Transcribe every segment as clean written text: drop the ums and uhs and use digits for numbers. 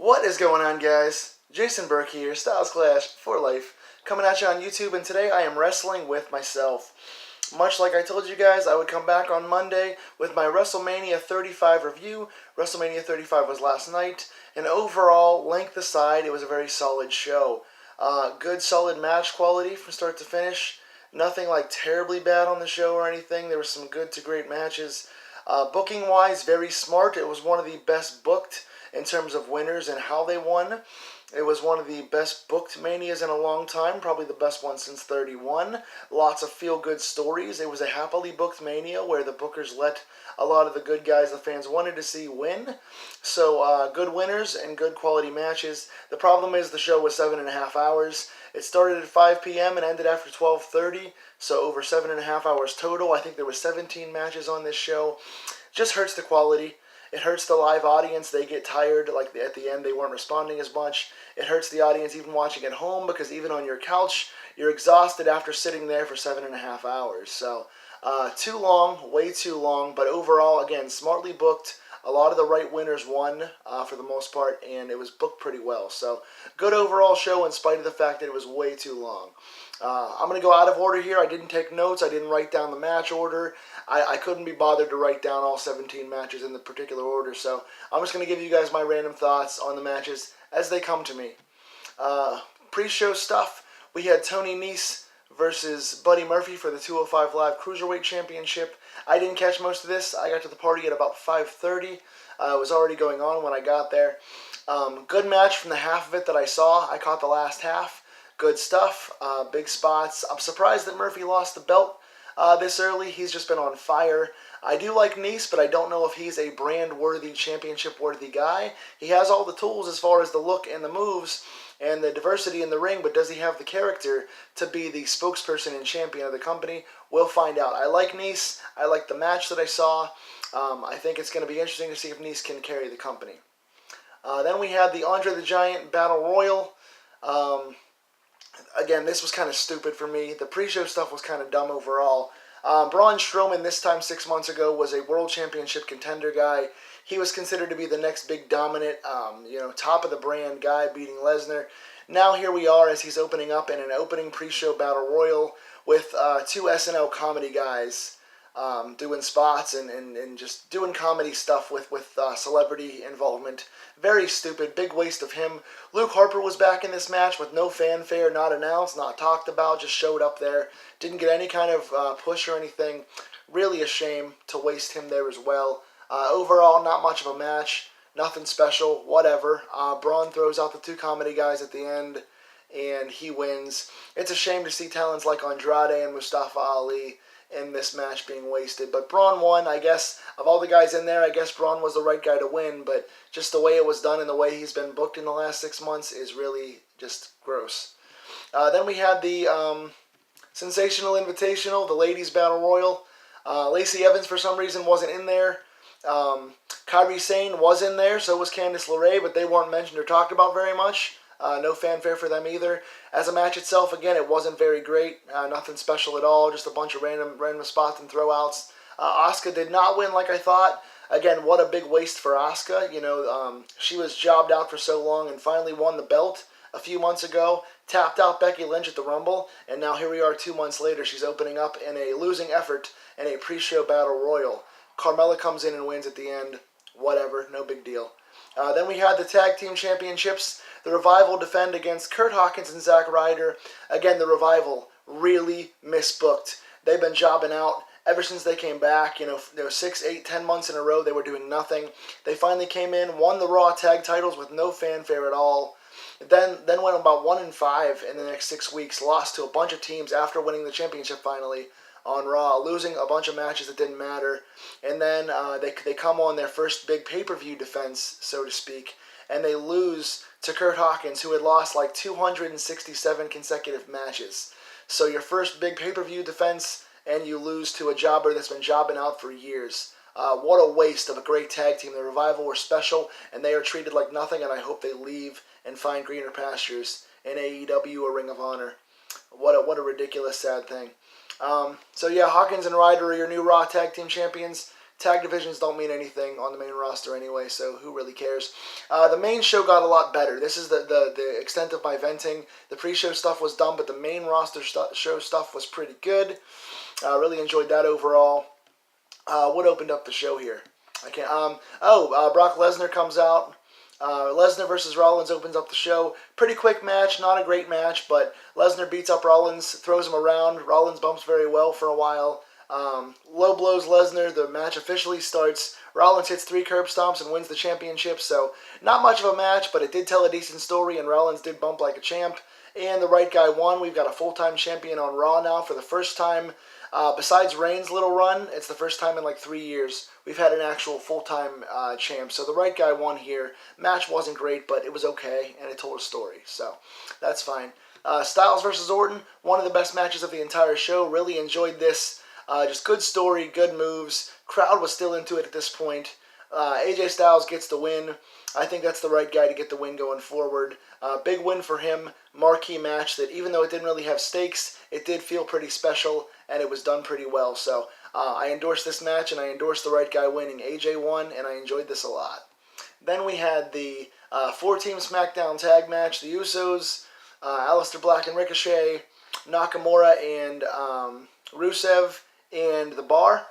What is going on, guys? Jason Burke here, Styles Clash for Life, coming at you on YouTube, and today I am wrestling with myself. Much like I told you guys, I would come back on Monday with my WrestleMania 35 review. WrestleMania 35 was last night, and overall, length aside, it was a very solid show. Good, solid match quality from start to finish. Nothing like terribly bad on the show or anything. There were some good to great matches. Booking-wise, very smart. It was one of the best booked in terms of winners and how they won. It was one of the best booked Manias in a long time, probably the best one since 31. Lots of feel-good stories. It was a happily booked Mania where the bookers let a lot of the good guys the fans wanted to see win. So good winners and good quality matches. The problem is the show was 7.5 hours. It started at 5 p.m. and ended after 12:30, so over 7.5 hours total. I think there were 17 matches on this show. Just hurts the quality. It hurts the live audience. They get tired. Like at the end, they weren't responding as much. It hurts the audience even watching at home because even on your couch, you're exhausted after sitting there for 7.5 hours. So too long, way too long. But overall, again, smartly booked. A lot of the right winners won for the most part, and it was booked pretty well. So good overall show in spite of the fact that it was way too long. I'm going to go out of order here. I didn't take notes. I didn't write down the match order. I couldn't be bothered to write down all 17 matches in the particular order. So I'm just going to give you guys my random thoughts on the matches as they come to me. Pre-show stuff. We had Tony Nese versus Buddy Murphy for the 205 Live Cruiserweight Championship. I didn't catch most of this. I got to the party at about 5:30. It was already going on when I got there. Good match from the half of it that I saw. I caught the last half. Good stuff. Big spots. I'm surprised that Murphy lost the belt this early. He's just been on fire. I do like Nese, but I don't know if he's a brand-worthy, championship-worthy guy. He has all the tools as far as the look and the moves and the diversity in the ring, but does he have the character to be the spokesperson and champion of the company? We'll find out. I like Nese. I like the match that I saw. I think it's going to be interesting to see if Nese can carry the company. Then we had the Andre the Giant Battle Royal. Again, this was kind of stupid for me. The pre-show stuff was kind of dumb overall. Braun Strowman, this time 6 months ago, was a World Championship contender guy. He was considered to be the next big dominant, top of the brand guy, beating Lesnar. Now here we are as he's opening up in an opening pre-show battle royal with two SNL comedy guys doing spots and just doing comedy stuff with celebrity involvement. Very stupid, big waste of him. Luke Harper was back in this match with no fanfare, not announced, not talked about, just showed up there. Didn't get any kind of push or anything. Really a shame to waste him there as well. Overall, not much of a match. Nothing special, whatever. Braun throws out the two comedy guys at the end, and he wins. It's a shame to see talents like Andrade and Mustafa Ali in this match being wasted. But Braun won, I guess. Of all the guys in there, I guess Braun was the right guy to win, but just the way it was done and the way he's been booked in the last 6 months is really just gross. Then we had the Sensational Invitational, the Ladies Battle Royal. Lacey Evans, for some reason, wasn't in there. Kairi Sane was in there, so was Candice LeRae, but they weren't mentioned or talked about very much. No fanfare for them either. As a match itself, again, it wasn't very great. Nothing special at all. Just a bunch of random spots and throwouts. Asuka did not win like I thought. Again, what a big waste for Asuka. She was jobbed out for so long and finally won the belt a few months ago. Tapped out Becky Lynch at the Rumble, and now here we are 2 months later. She's opening up in a losing effort in a pre-show battle royal. Carmella comes in and wins at the end. Whatever, no big deal. Then we had the Tag Team Championships. The Revival defend against Kurt Hawkins and Zack Ryder. Again, the Revival really misbooked. They've been jobbing out ever since they came back. 6, 8, 10 months in a row, they were doing nothing. They finally came in, won the Raw tag titles with no fanfare at all. Then went about 1-5 in the next 6 weeks. Lost to a bunch of teams after winning the championship finally on Raw, losing a bunch of matches that didn't matter. And then they come on their first big pay-per-view defense, so to speak, and they lose to Kurt Hawkins, who had lost like 267 consecutive matches. So your first big pay-per-view defense, and you lose to a jobber that's been jobbing out for years. What a waste of a great tag team. The Revival were special, and they are treated like nothing, and I hope they leave and find greener pastures in AEW or Ring of Honor. What a ridiculous, sad thing. So yeah, Hawkins and Ryder are your new Raw Tag Team Champions. Tag divisions don't mean anything on the main roster anyway, so who really cares? The main show got a lot better. This is the extent of my venting. The pre-show stuff was dumb, but the main roster show stuff was pretty good. Really enjoyed that overall. What opened up the show here? I can't. Brock Lesnar comes out. Lesnar versus Rollins opens up the show. Pretty quick match, not a great match, but Lesnar beats up Rollins, throws him around. Rollins bumps very well for a while. Low blows Lesnar. The match officially starts. Rollins hits 3 curb stomps and wins the championship. So not much of a match, but it did tell a decent story, and Rollins did bump like a champ. And the right guy won. We've got a full-time champion on Raw now for the first time. Besides Reigns' little run, it's the first time in like 3 years we've had an actual full-time champ. So the right guy won here. Match wasn't great, but it was okay, and it told a story. So that's fine. Styles versus Orton, one of the best matches of the entire show. Really enjoyed this. Just good story, good moves. Crowd was still into it at this point. AJ Styles gets the win. I think that's the right guy to get the win going forward. Big win for him. Marquee match that even though it didn't really have stakes, it did feel pretty special, and it was done pretty well. So I endorsed this match, and I endorsed the right guy winning. AJ won, and I enjoyed this a lot. Then we had the 4-team SmackDown tag match. The Usos, Aleister Black and Ricochet, Nakamura and Rusev, and The Bar.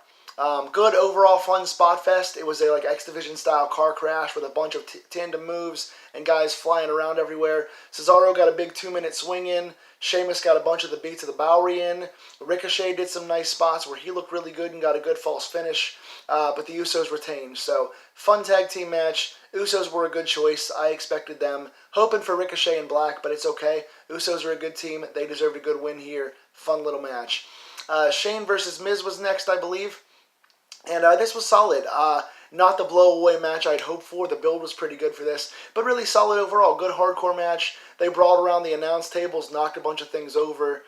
Good overall fun spot fest. It was a like X Division style car crash with a bunch of tandem moves and guys flying around everywhere. Cesaro got a big 2-minute swing in. Sheamus got a bunch of the beats of the Bowery in. Ricochet did some nice spots where he looked really good and got a good false finish. But the Usos retained. So fun tag team match. Usos were a good choice. I expected them. Hoping for Ricochet and Black, but it's okay. Usos are a good team. They deserved a good win here. Fun little match. Shane versus Miz was next, I believe. And this was solid. Not the blow-away match I'd hoped for. The build was pretty good for this. But really solid overall. Good hardcore match. They brought around the announce tables, knocked a bunch of things over.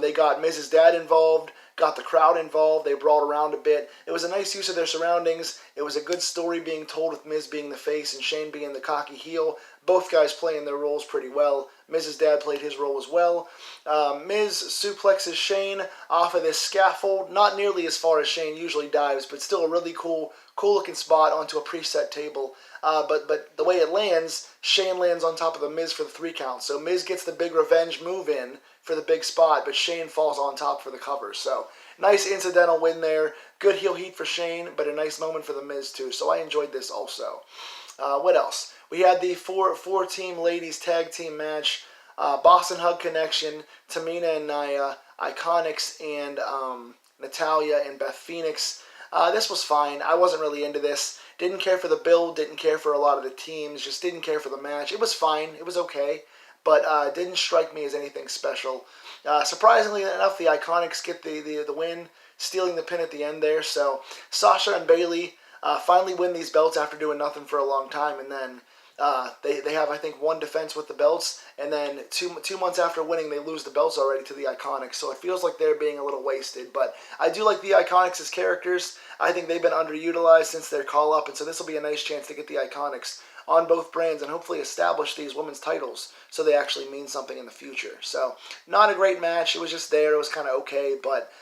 They got Miz's dad involved, got the crowd involved. They brought around a bit. It was a nice use of their surroundings. It was a good story being told with Miz being the face and Shane being the cocky heel. Both guys playing their roles pretty well. Miz's dad played his role as well. Miz suplexes Shane off of this scaffold. Not nearly as far as Shane usually dives, but still a really cool looking spot onto a preset table. But the way it lands, Shane lands on top of the Miz for the 3 count. So Miz gets the big revenge move in for the big spot, but Shane falls on top for the cover. So nice incidental win there. Good heel heat for Shane, but a nice moment for the Miz too. So I enjoyed this also. What else? We had the 4-team ladies tag team match. Boston Hug Connection, Tamina and Nia, Iconics and Natalya and Beth Phoenix. This was fine. I wasn't really into this. Didn't care for the build, didn't care for a lot of the teams, just didn't care for the match. It was fine. It was okay, but didn't strike me as anything special. Surprisingly enough, the Iconics get the win, stealing the pin at the end there. So Sasha and Bayley finally win these belts after doing nothing for a long time, and then they have, I think, 1 defense with the belts, and then two months after winning, they lose the belts already to the Iconics, so it feels like they're being a little wasted, but I do like the Iconics as characters. I think they've been underutilized since their call-up, and so this will be a nice chance to get the Iconics on both brands and hopefully establish these women's titles so they actually mean something in the future. So, not a great match. It was just there. It was kind of okay, but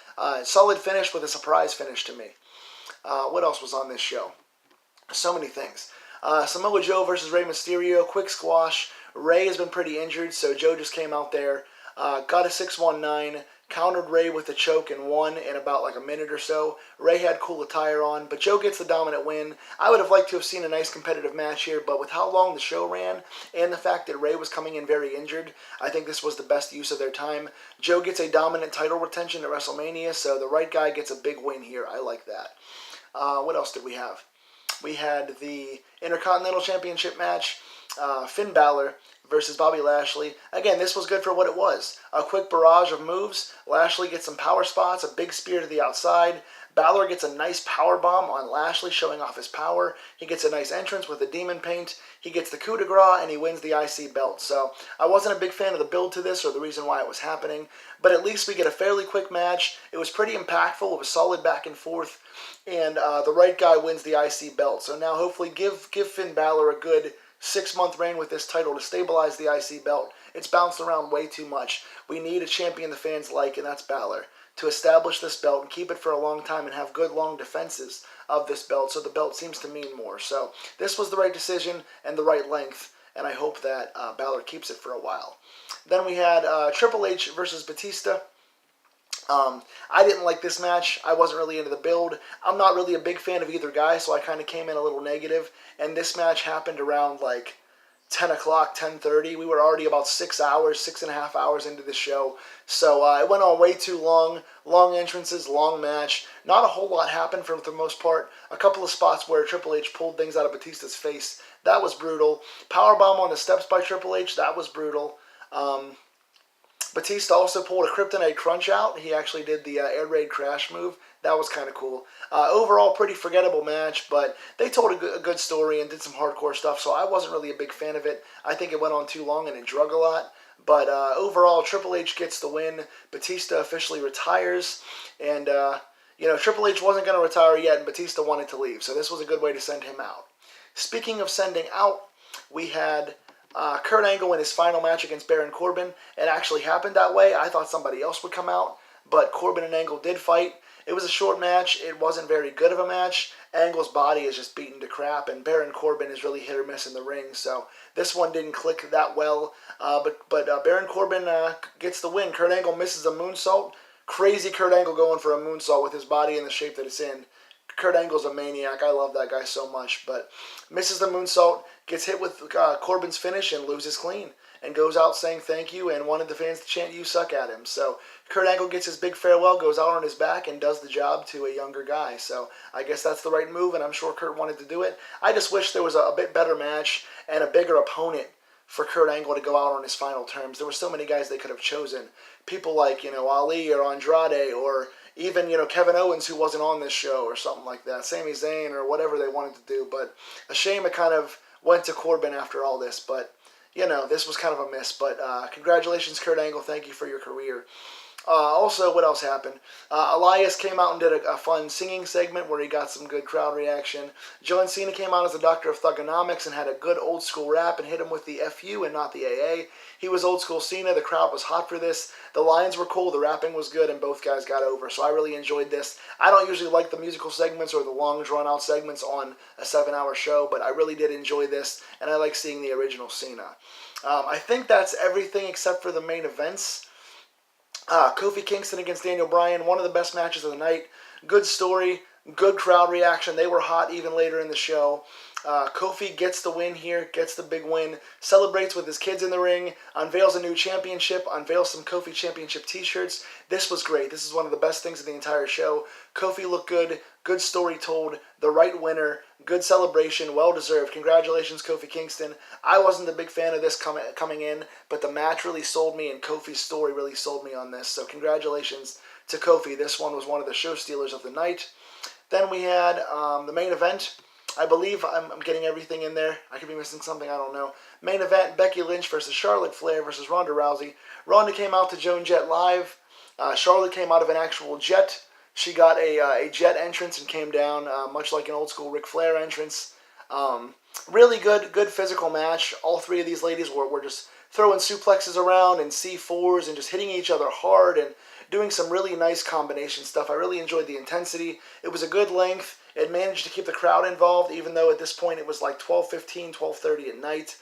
solid finish with a surprise finish to me. What else was on this show? So many things. Samoa Joe versus Rey Mysterio, quick squash. Rey has been pretty injured, so Joe just came out there, got a 619, countered Rey with a choke and won in about like a minute or so. Rey had cool attire on, but Joe gets the dominant win. I would have liked to have seen a nice competitive match here, but with how long the show ran and the fact that Rey was coming in very injured, I think this was the best use of their time. Joe gets a dominant title retention at WrestleMania, so the right guy gets a big win here. I like that. What else did we have? We had the Intercontinental Championship match, Finn Balor versus Bobby Lashley. Again, this was good for what it was. A quick barrage of moves. Lashley gets some power spots, a big spear to the outside. Balor gets a nice power bomb on Lashley, showing off his power. He gets a nice entrance with the demon paint. He gets the coup de grace, and he wins the IC belt. So I wasn't a big fan of the build to this or the reason why it was happening, but at least we get a fairly quick match. It was pretty impactful. It was solid back and forth, and the right guy wins the IC belt. So now hopefully give Finn Balor a good 6-month reign with this title to stabilize the IC belt. It's bounced around way too much. We need a champion the fans like, and that's Balor. to establish this belt and keep it for a long time and have good long defenses of this belt, so the belt seems to mean more. So this was the right decision and the right length, and I hope that Balor keeps it for a while. Then we had Triple H versus Batista. I didn't like this match. I wasn't really into the build. I'm not really a big fan of either guy, so I kind of came in a little negative. And this match happened around like 10 o'clock, 10:30. We were already about 6 hours, 6.5 hours into the show. So it went on way too long. Long entrances, long match. Not a whole lot happened for the most part. A couple of spots where Triple H pulled things out of Batista's face. That was brutal. Powerbomb on the steps by Triple H. That was brutal. Batista also pulled a Kryptonite Crunch out. He actually did the Air Raid Crash move. That was kind of cool. Overall, pretty forgettable match, but they told a good story and did some hardcore stuff, so I wasn't really a big fan of it. I think it went on too long and it drug a lot. But overall, Triple H gets the win. Batista officially retires. And, Triple H wasn't going to retire yet, and Batista wanted to leave. So this was a good way to send him out. Speaking of sending out, we had Kurt Angle in his final match against Baron Corbin. It actually happened that way. I thought somebody else would come out, but Corbin and Angle did fight. It was a short match. It wasn't very good of a match. Angle's body is just beaten to crap, and Baron Corbin is really hit or miss in the ring, so this one didn't click that well. But Baron Corbin gets the win. Kurt Angle misses a moonsault. Crazy Kurt Angle going for a moonsault with his body in the shape that it's in. Kurt Angle's a maniac. I love that guy so much. But misses the moonsault, gets hit with Corbin's finish, and loses clean. And goes out saying thank you and wanted the fans to chant "You suck" at him. So Kurt Angle gets his big farewell, goes out on his back, and does the job to a younger guy. So I guess that's the right move, and I'm sure Kurt wanted to do it. I just wish there was a bit better match and a bigger opponent for Kurt Angle to go out on his final terms. There were so many guys they could have chosen. People like, Ali or Andrade or even, Kevin Owens, who wasn't on this show or something like that. Sami Zayn or whatever they wanted to do. But a shame it kind of went to Corbin after all this. But, this was kind of a miss. But congratulations, Kurt Angle. Thank you for your career. Also, what else happened? Elias came out and did a fun singing segment where he got some good crowd reaction. John Cena came out as the Doctor of Thugonomics and had a good old school rap and hit him with the FU and not the AA. He was old school Cena. The crowd was hot for this. The lines were cool. The rapping was good, and both guys got over. So I really enjoyed this. I don't usually like the musical segments or the long drawn-out segments on a 7-hour show, but I really did enjoy this, and I like seeing the original Cena. I think that's everything except for the main events. Kofi Kingston against Daniel Bryan, one of the best matches of the night. Good story, good crowd reaction. They were hot even later in the show. Kofi gets the win here, gets the big win, celebrates with his kids in the ring, unveils a new championship, unveils some Kofi Championship t-shirts. This was great. This is one of the best things of the entire show. Kofi looked good, good story told, the right winner, good celebration, well-deserved. Congratulations, Kofi Kingston. I wasn't a big fan of this coming in, but the match really sold me, and Kofi's story really sold me on this. So congratulations to Kofi. This one was one of the show stealers of the night. Then we had the main event. I believe I'm getting everything in there. I could be missing something, I don't know. Main event, Becky Lynch versus Charlotte Flair versus Ronda Rousey. Ronda came out to Joan Jett live. Charlotte came out of an actual jet. She got a jet entrance and came down, much like an old school Ric Flair entrance. Really good physical match. All three of these ladies were just throwing suplexes around and C4s and just hitting each other hard and doing some really nice combination stuff. I really enjoyed the intensity. It was a good length. It managed to keep the crowd involved, even though at this point it was like 12:15, 12:30 at night.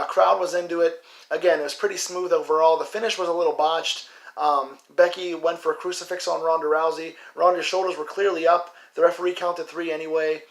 Crowd was into it. Again, it was pretty smooth overall. The finish was a little botched. Becky went for a crucifix on Ronda Rousey. Ronda's shoulders were clearly up. The referee counted 3 anyway.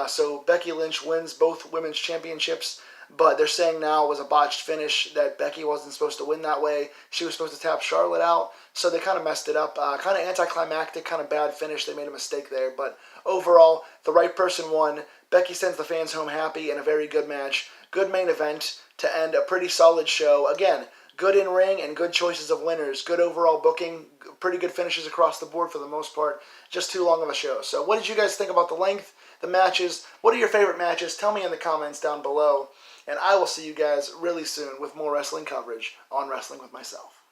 So Becky Lynch wins both women's championships. But they're saying now it was a botched finish, that Becky wasn't supposed to win that way. She was supposed to tap Charlotte out. So they kind of messed it up. Kind of anticlimactic, kind of bad finish. They made a mistake there. But overall, the right person won. Becky sends the fans home happy in a very good match. Good main event to end a pretty solid show. Again, good in-ring and good choices of winners. Good overall booking. Pretty good finishes across the board for the most part. Just too long of a show. So what did you guys think about the length, the matches? What are your favorite matches? Tell me in the comments down below. And I will see you guys really soon with more wrestling coverage on Wrestling with Myself.